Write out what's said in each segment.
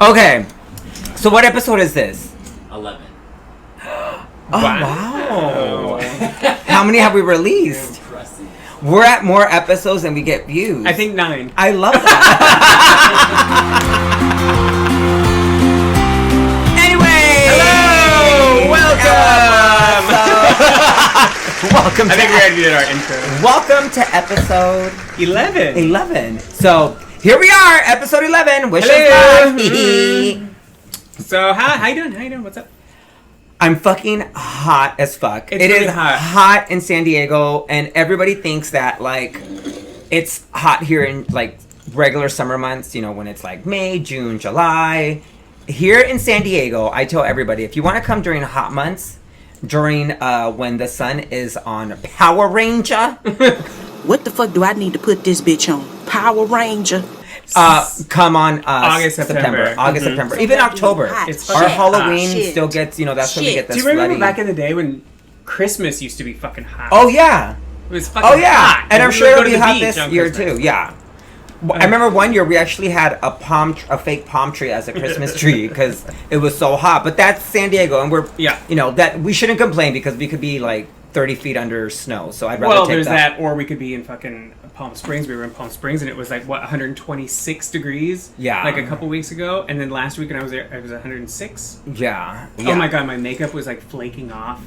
Okay, so what episode is this? 11. Oh, wow. How many have we released? Impressive. We're at more episodes than we get views. I think 9. I love that. Anyway! Hello! Welcome! Welcome I think we already did our intro. Welcome to episode 11. 11. So, here we are, episode 11. Wish us Hello. luck. So, how you doing? How you doing? What's up? I'm fucking hot as fuck. It's It really is hot. in San Diego, and everybody thinks that, like, it's hot here in, like, regular summer months, you know, when it's, like, May, June, July. Here in San Diego, I tell everybody, if you want to come during hot months, during when the sun is on Power Ranger. What the fuck do I need to put this bitch on? Power Ranger. Come on August, September. August, September. Even October. It's Our shit Halloween hot. still gets, you know, that's when we get the Do you remember slutty. back in the day when Christmas used to be fucking hot? Oh, yeah. It was fucking Oh, yeah. hot. And I'm we sure would it'll go to be the hot beach this on year, Christmas. too. Yeah. I remember one year we actually had a fake palm tree as a Christmas tree because it was so hot. But that's San Diego, and we're, Yeah. you know, that we shouldn't complain because we could be like 30 feet under snow. So I'd rather Well, take there's that. that, or we could be in fucking Palm Springs. We were in Palm Springs, and it was like, what, 126 degrees? Yeah. Like a couple weeks ago. And then last week when I was there, it was 106. Yeah. Oh my god, my makeup was like flaking off.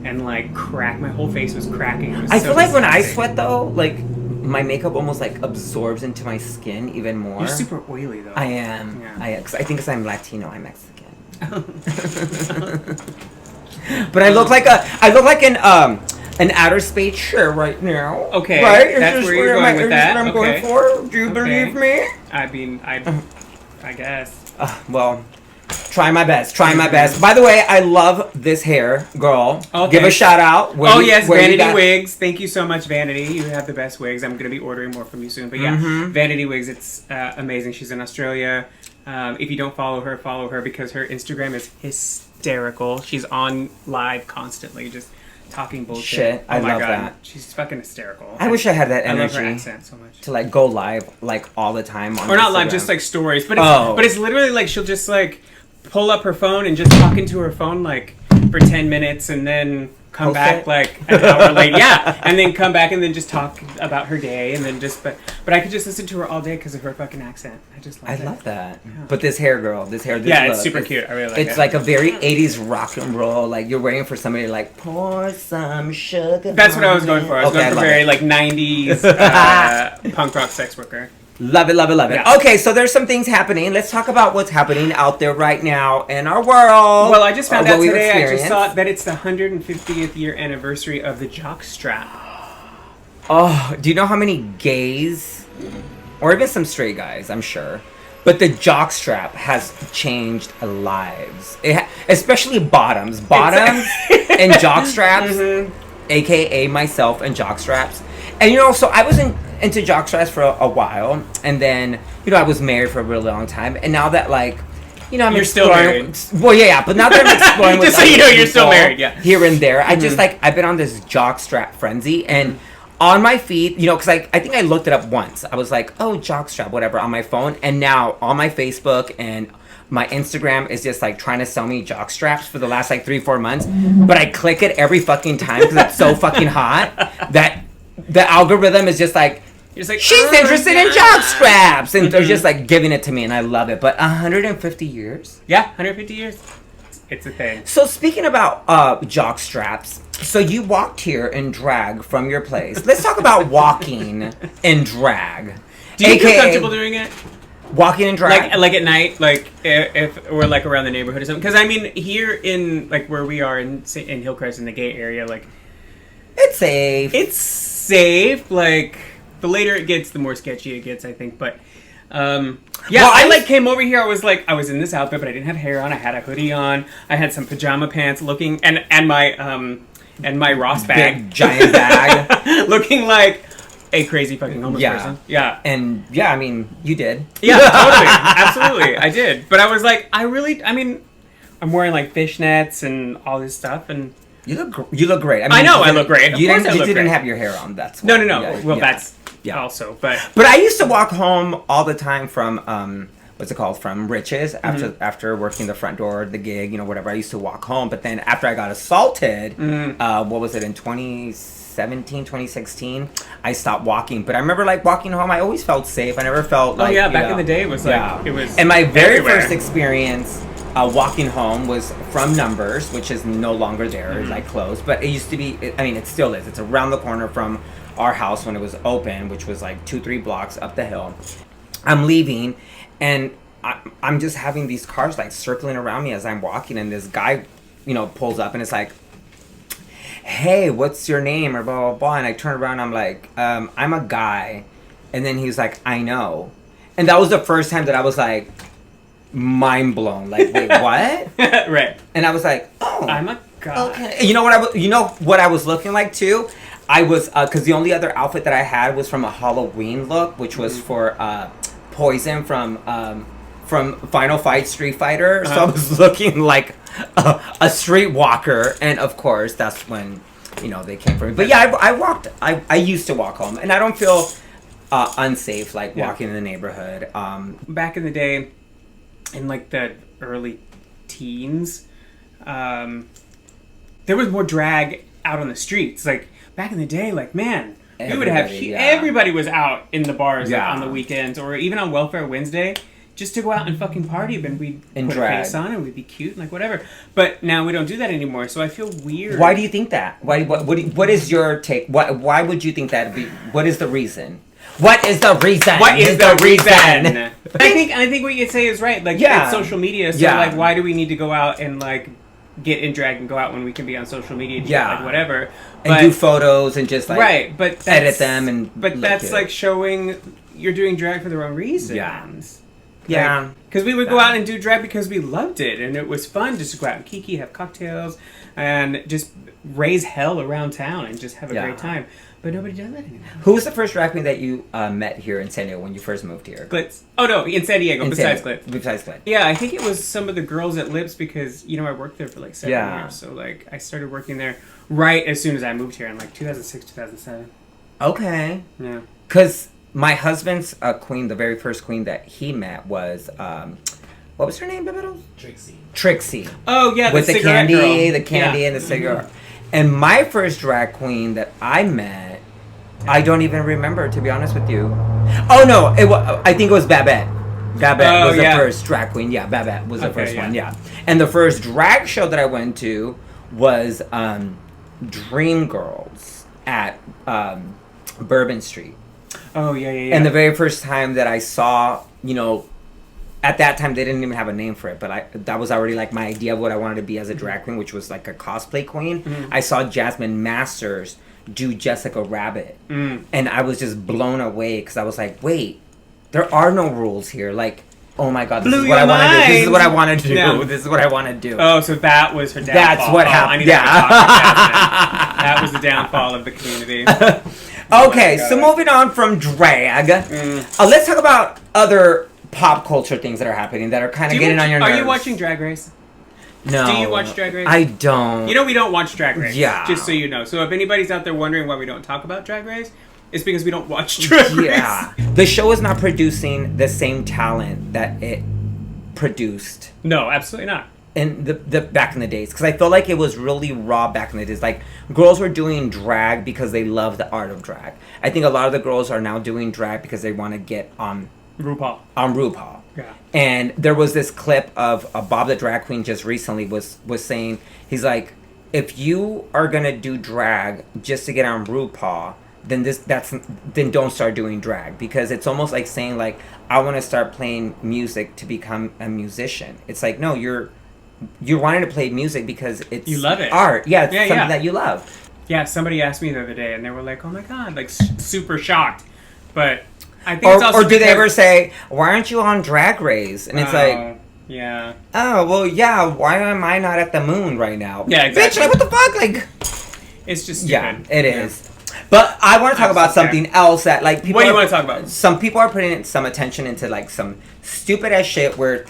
And like my whole face was cracking. It was I so feel like when I disgusting. sweat though, like my makeup almost like absorbs into my skin even more. You're super oily though. I am. Yeah. Cause I think because I'm Latino, I'm Mexican. But I look like an outer space shirt right now. Okay, right? that's Is this where you're am going I- with is this that? what I'm Okay. going for? Do you Okay. believe me? I mean, I guess. Well, try my best. Try my best. By the way, I love this hair, girl. Okay. Give a shout out. Oh yes, where you Vanity got- Wigs. Thank you so much, Vanity. You have the best wigs. I'm gonna be ordering more from you soon. But yeah, Mm-hmm. Vanity Wigs. It's amazing. She's in Australia. If you don't follow her because her Instagram is hysterical. She's on live constantly, just talking bullshit. Shit, I oh my love god, that. she's fucking hysterical. I wish I had that I love her energy accent so much. to like go live like all the time on Or not live, Instagram. just like stories. But it's literally like she'll just like pull up her phone and just talk into her phone like for 10 minutes and then come Post back it? like an hour later. Yeah, and then come back and then just talk about her day and then just but I could just listen to her all day because of her fucking accent. I love that. But this hair, girl, this Yeah, look, it's super cute. I really like it. It's like a very 80s rock and roll. Like you're waiting for somebody to like pour some sugar. That's what I was on going it. for. I was Okay, going for love very it. like 90s punk rock sex worker. Love it, love it, love it. Yeah. Okay, so there's some things happening. Let's talk about what's happening out there right now in our world. Well, I just found or out what we've today. I just experienced. saw that it's the 150th year anniversary of the JockStrap. Oh, do you know how many gays, or even some straight guys, I'm sure, but the JockStrap has changed lives. Especially bottoms and jockstraps, aka myself and jockstraps. And you know, so I was into jockstraps for a while, and then you know I was married for a really long time, and now that like. You know, I'm You're still exploring. married. Well, yeah, but now that I'm exploring with Just so you other know, you're still people married, yeah. here and there, I just like I've been on this jockstrap frenzy, and on my feed, you know, because I think I looked it up once. I was like, oh, jockstrap, whatever, on my phone, and now on my Facebook and my Instagram is just like trying to sell me jockstraps for the last like 3-4 months, but I click it every fucking time because it's so fucking hot that the algorithm is just like. You're just like, She's oh, interested in yeah. jockstraps, and they're just like giving it to me, and I love it. But 150 years. Yeah, 150 years. It's a thing. So speaking about jockstraps, so you walked here in drag from your place. Let's talk about walking in drag. Do you feel AKA comfortable doing it? Walking in drag? Like at night, like if we're like around the neighborhood or something? Because I mean, here in like where we are in Hillcrest in the gay area, like It's safe. it's safe. Like the later it gets, the more sketchy it gets, I think. But yeah, Well, I like came over here. I was in this outfit, but I didn't have hair on. I had a hoodie on. I had some pajama pants, looking and my Ross bag, Big giant bag. looking like a crazy fucking homeless Yeah. person. Yeah. And yeah, I mean, you did. Yeah, totally. Absolutely. I did. But I was like, I'm wearing like fishnets and all this stuff and You look great. I know I look great. Of You course didn't, I you look didn't great. have your hair on. That's No. why. Well, Yeah. that's Yeah. also, but But I used to walk home all the time from what's it called, from Riches after working the front door, the gig, whatever. I used to walk home, but then after I got assaulted, what was it, in 2017, 2016, I stopped walking. But I remember like walking home, I always felt safe. I never felt like, back in the day it was like, it was. And my very everywhere. first experience walking home was from Numbers, which is no longer there, it's like closed, but it used to be, it still is. It's around the corner from our house when it was open, which was like 2-3 blocks up the hill. I'm leaving, and I'm just having these cars like circling around me as I'm walking, and this guy, pulls up, and it's like, hey, what's your name, or blah, blah, blah. And I turn around, I'm like, I'm a guy. And then he's like, I know. And that was the first time that I was like, mind blown. Like, wait, what? Right. And I was like, oh. I'm a guy. Okay. You know what I was looking like, too? I was, because the only other outfit that I had was from a Halloween look, which was for Poison from Final Fight Street Fighter. So I was looking like a streetwalker, and of course that's when they came for me. But yeah, I used to walk home, and I don't feel unsafe like walking in the neighborhood. Back in the day, in like the early teens, there was more drag out on the streets. Like back in the day, like man, we would have everybody was out in the bars like, on the weekends, or even on Welfare Wednesday, just to go out and fucking party. And we'd put a face on and we'd be cute and like whatever. But now we don't do that anymore, so I feel weird. Why do you think that? What is your take? Why would you think that? What is the reason? What is the reason? What is the reason? I think what you say is right. Like it's social media, so like why do we need to go out and like get in drag and go out when we can be on social media and like whatever and do photos and just like but edit them that's like showing you're doing drag for the wrong reasons. Yeah. Because we would go out and do drag because we loved it and it was fun just to go out and Kiki, have cocktails, and just raise hell around town and just have a great time. But nobody does that anymore. Who was the first drag queen that you met here in San Diego when you first moved here? Glitz. Oh no, in San Diego, besides Glitz. Besides Glitz. Yeah, I think it was some of the girls at Lips because, I worked there for like 7 years. So like I started working there right as soon as I moved here in like 2006, 2007. Okay. Yeah. Because my husband's queen, the very first queen that he met was, what was her name, Bibiddles? Trixie. Oh yeah, with the candy, girl. And the cigar. And my first drag queen that I met, I don't even remember, to be honest with you. Oh no, I think it was Babette. Babette was the first drag queen. Yeah, Babette was the first one. Yeah, and the first drag show that I went to was Dreamgirls at Bourbon Street. Oh yeah. And the very first time that I saw, at that time they didn't even have a name for it, but that was already like my idea of what I wanted to be as a drag queen, which was like a cosplay queen. I saw Jasmine Masters do Jessica Rabbit, and I was just blown away because I was like, wait, there are no rules here. Like, oh my god, this is what I want to do. This is what I want to do. Yeah. This is what I want to do. Oh, so that was her downfall. That's what happened. That was the downfall of the community. Okay, so moving on from drag, let's talk about other pop culture things that are happening that are kind of getting on your nerves. Are you watching Drag Race? No. Do you watch Drag Race? I don't. We don't watch Drag Race. Yeah. Just so you know. So if anybody's out there wondering why we don't talk about Drag Race, it's because we don't watch Drag Race. Yeah. The show is not producing the same talent that it produced. No, absolutely not. In the back in the days, because I felt like it was really raw back in the days. Like girls were doing drag because they love the art of drag. I think a lot of the girls are now doing drag because they want to get on RuPaul. Yeah. And there was this clip of Bob the Drag Queen just recently was saying, he's like, if you are gonna do drag just to get on RuPaul, then don't start doing drag, because it's almost like saying like, I want to start playing music to become a musician. It's like, no, you're wanting to play music because you love it. Art. Yeah, it's something that you love. Yeah, somebody asked me the other day and they were like, oh my god, like super shocked. But I think it's also or do they ever say, why aren't you on Drag Race? And it's like, yeah. Oh, well, yeah, why am I not at the moon right now? Yeah, exactly. Bitch, like, what the fuck? Like, it's just stupid. Yeah, it is. But I want to talk about something else that, like, people. What do you want to talk about? Some people are putting some attention into, like, some stupid ass shit where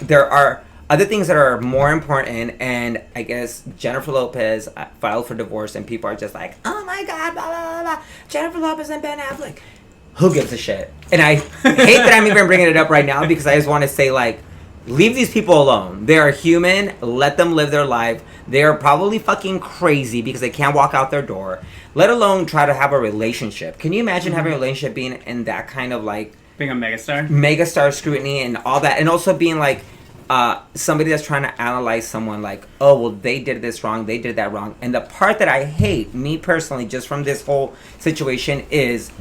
there are other things that are more important, and I guess Jennifer Lopez filed for divorce, and people are just like, oh my god, blah, blah, blah, blah. Jennifer Lopez and Ben Affleck. who gives a shit? And I hate that I'm even bringing it up right now because I just want to say, like, leave these people alone. They are human. Let them live their life. They are probably fucking crazy because they can't walk out their door, let alone try to have a relationship. Can you imagine having a relationship being in that kind of, like... Being a megastar? Megastar scrutiny and all that. And also being, like, somebody that's trying to analyze someone like, oh, well, they did this wrong, they did that wrong. And the part that I hate, me personally, just from this whole situation is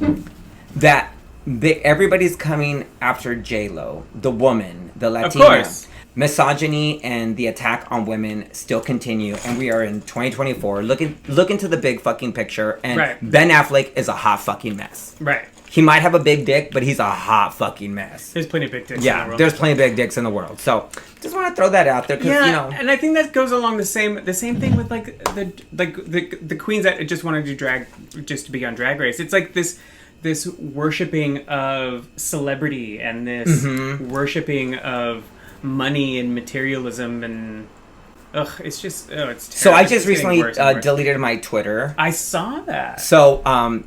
that everybody's coming after J-Lo, the woman, the Latina. Of course. Misogyny and the attack on women still continue, and we are in 2024. Look into the big fucking picture, and right. Ben Affleck is a hot fucking mess. Right. He might have a big dick, but he's a hot fucking mess. There's plenty of big dicks in the world. Yeah, there's plenty of big dicks in the world. So, just want to throw that out there because, you know. And I think that goes along the same thing with, like, the queens that just want to do drag just to be on Drag Race. It's like this worshipping of celebrity and this worshipping of money and materialism and it's just it's terrible. So I just recently deleted my Twitter. I saw that. So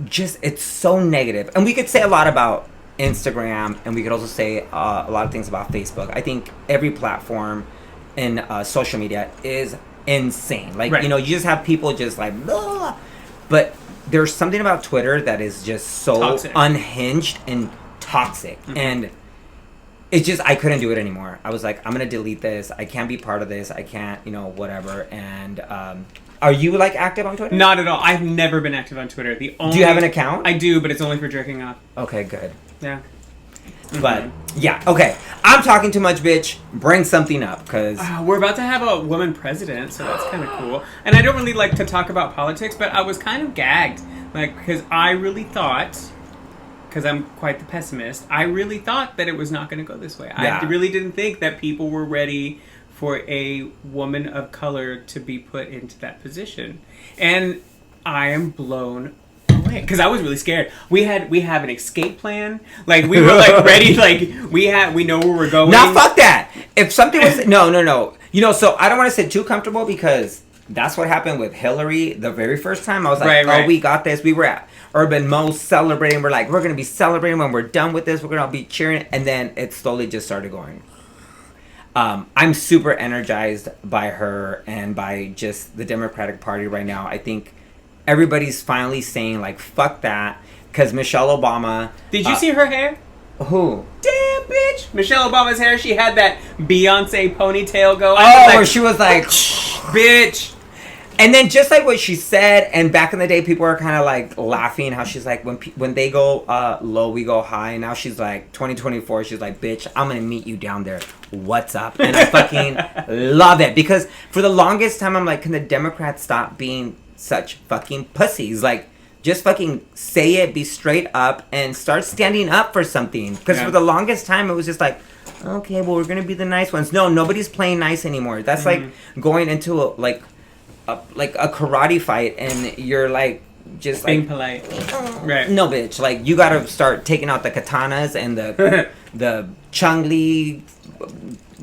just it's so negative, and we could say a lot about Instagram, and we could also say a lot of things about Facebook. I think every platform in social media is insane. Like, right. you know, you just have people just like blah, but there's something about Twitter that is just so toxic. Unhinged and toxic. And it's just, I couldn't do it anymore. I was like, I'm going to delete this. I can't be part of this. I can't, you know, whatever. And are you, like, active on Twitter? Not at all. I've never been active on Twitter. Do you have an account? I do, but it's only for jerking off. Okay, good. Yeah. But, yeah, okay. I'm talking too much, bitch. Bring something up, because... we're about to have a woman president, so that's kind of cool. And I don't really like to talk about politics, but I was kind of gagged. Like, because I really thought... Because I'm quite the pessimist, I really thought that it was not going to go this way. Yeah. I really didn't think that people were ready for a woman of color to be put into that position. And I am blown away. Because I was really scared. We have an escape plan. Like, we were, like, ready. Like, we know where we're going. Now, fuck that. If something was... No. You know, so I don't want to sit too comfortable because that's what happened with Hillary the very first time. I was like, right. We got this. We were at Urban Mo celebrating. We're like, we're going to be celebrating when we're done with this. We're going to be cheering. And then it slowly just started going. I'm super energized by her and by just the Democratic Party right now. I think everybody's finally saying, like, fuck that. Because Michelle Obama... Did you see her hair? Who? Damn, bitch! Michelle Obama's hair, she had that Beyonce ponytail going. Oh, where she was like... bitch! And then just like what she said, and back in the day, people were kind of like laughing how she's like, when they go low, we go high. And now she's like, 2024, she's like, bitch, I'm going to meet you down there. What's up? And I fucking love it. Because for the longest time, I'm like, can the Democrats stop being such fucking pussies? Like, just fucking say it, be straight up, and start standing up for something. Because for the longest time, it was just like, okay, well, we're going to be the nice ones. No, nobody's playing nice anymore. That's like going into a karate fight, and you're like just being like, polite. Right. No, bitch. Like, you gotta start taking out the katanas and the Chung-Li,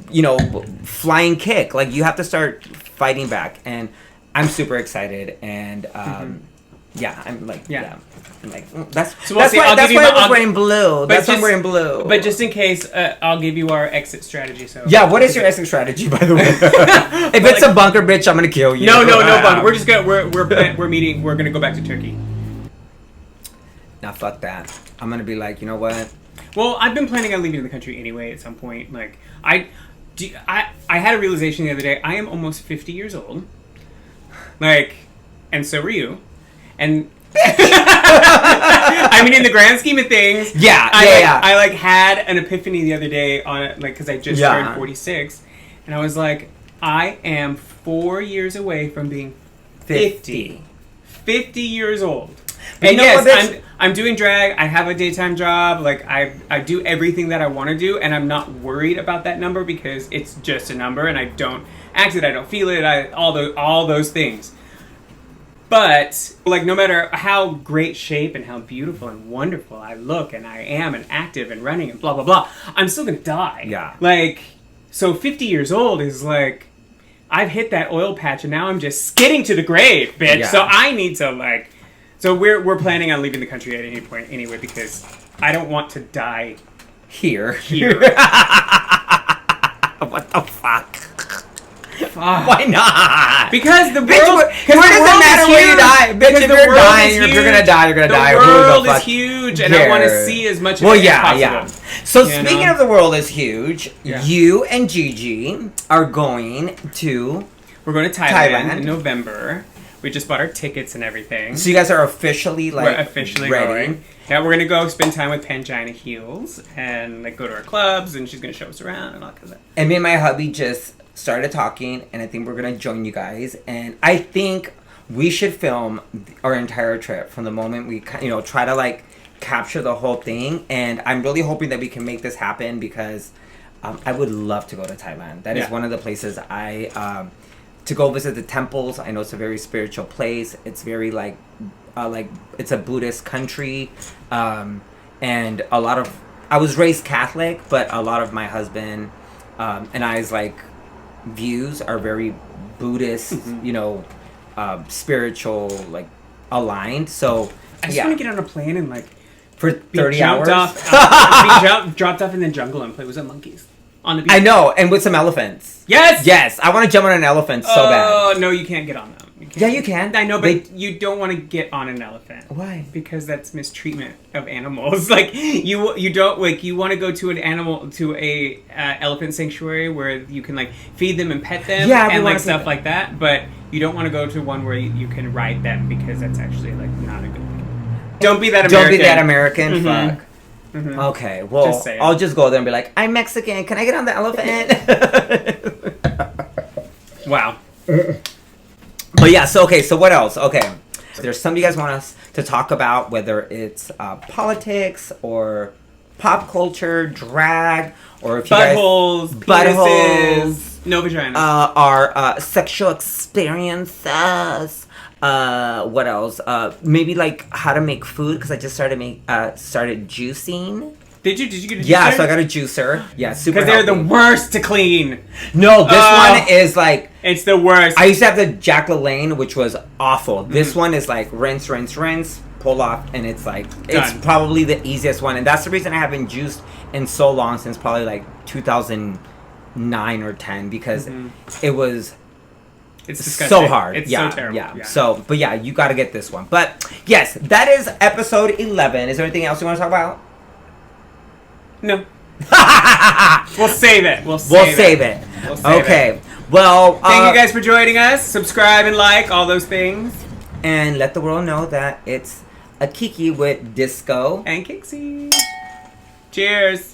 you know, flying kick. Like, you have to start fighting back, and I'm super excited. And yeah, I'm like, I'm like, that's why I was wearing blue. That's why I'm wearing blue. But just in case, I'll give you our exit strategy. So yeah, what is your exit strategy, by the way? If it's a bunker, bitch, I'm gonna kill you. No bunker. We're just gonna we're meeting. We're gonna go back to Turkey. Now fuck that. I'm gonna be like, you know what? Well, I've been planning on leaving the country anyway at some point. Like, I had a realization the other day. I am almost 50 years old. Like, and so were you. And I mean, in the grand scheme of things, I had an epiphany the other day on it, like, because I just turned 46, and I was like, I am 4 years away from being 50 years old. And yes, I'm doing drag. I have a daytime job. Like, I do everything that I want to do, and I'm not worried about that number because it's just a number, and I don't act it. I don't feel it. All those things. But, like, no matter how great shape and how beautiful and wonderful I look and I am and active and running and blah, blah, blah, I'm still going to die. Yeah. Like, so 50 years old is like, I've hit that oil patch and now I'm just skidding to the grave, bitch. Yeah. So I need to, like, So we're planning on leaving the country at any point anyway because I don't want to die here. What the fuck? Why not? Because the world. Where does it matter where you die? Bitch, if you're dying, if you're gonna die, you're gonna die. The world is huge, and I want to see as much of it as possible. Yeah. So speaking of the world is huge, you and Gigi are going to. We're going to Thailand in November. We just bought our tickets and everything. So you guys are officially we're officially ready. Going. Yeah, we're gonna go spend time with Pangina Heels and like go to our clubs, and she's gonna show us around and all that. And me and my hubby just started talking, and I think we're gonna join you guys. And I think we should film our entire trip from the moment we, try to like capture the whole thing. And I'm really hoping that we can make this happen because I would love to go to Thailand. That is one of the places to go visit the temples. I know it's a very spiritual place. It's very like it's a Buddhist country, and a lot of I was raised Catholic, but a lot of my husband and I's like views are very Buddhist, spiritual, like aligned. So I just want to get on a plane and like for 30 hours, be dropped off in the jungle and play with some monkeys on the beach. I know, and with some elephants. Yes, I want to jump on an elephant so bad. Oh no, you can't get on them. Yeah, you can. I know, but you don't want to get on an elephant. Why? Because that's mistreatment of animals. Like you don't like you want to go to a elephant sanctuary where you can like feed them and pet them and like stuff like that. But you don't want to go to one where you can ride them because that's actually like not a good thing. Don't be that American. Don't be that American. Mm-hmm. Fuck. Mm-hmm. Okay, well, I'll just go there and be like, I'm Mexican. Can I get on the elephant? Wow. But yeah, so what else? Okay, so there's something you guys want us to talk about, whether it's politics or pop culture, drag, or if you buttholes, penises, no vagina, our sexual experiences. What else? Maybe like how to make food because I just started juicing. Did you get a juicer? Yeah, so I got a juicer. Yeah, super. Because they're the worst to clean. No, this one is like it's the worst. I used to have the Jack LaLanne, which was awful. This one is like rinse, pull off, and it's like it's probably the easiest one, and that's the reason I haven't juiced in so long since probably like 2009 or 10 because it was. It's disgusting. So hard. It's so terrible. Yeah. So, but yeah, you got to get this one. But yes, that is episode 11. Is there anything else you want to talk about? No. We'll save it. We'll save it. Okay. Well, thank you guys for joining us. Subscribe and like all those things. And let the world know that it's a Kiki with Disco and Kickxy. Cheers.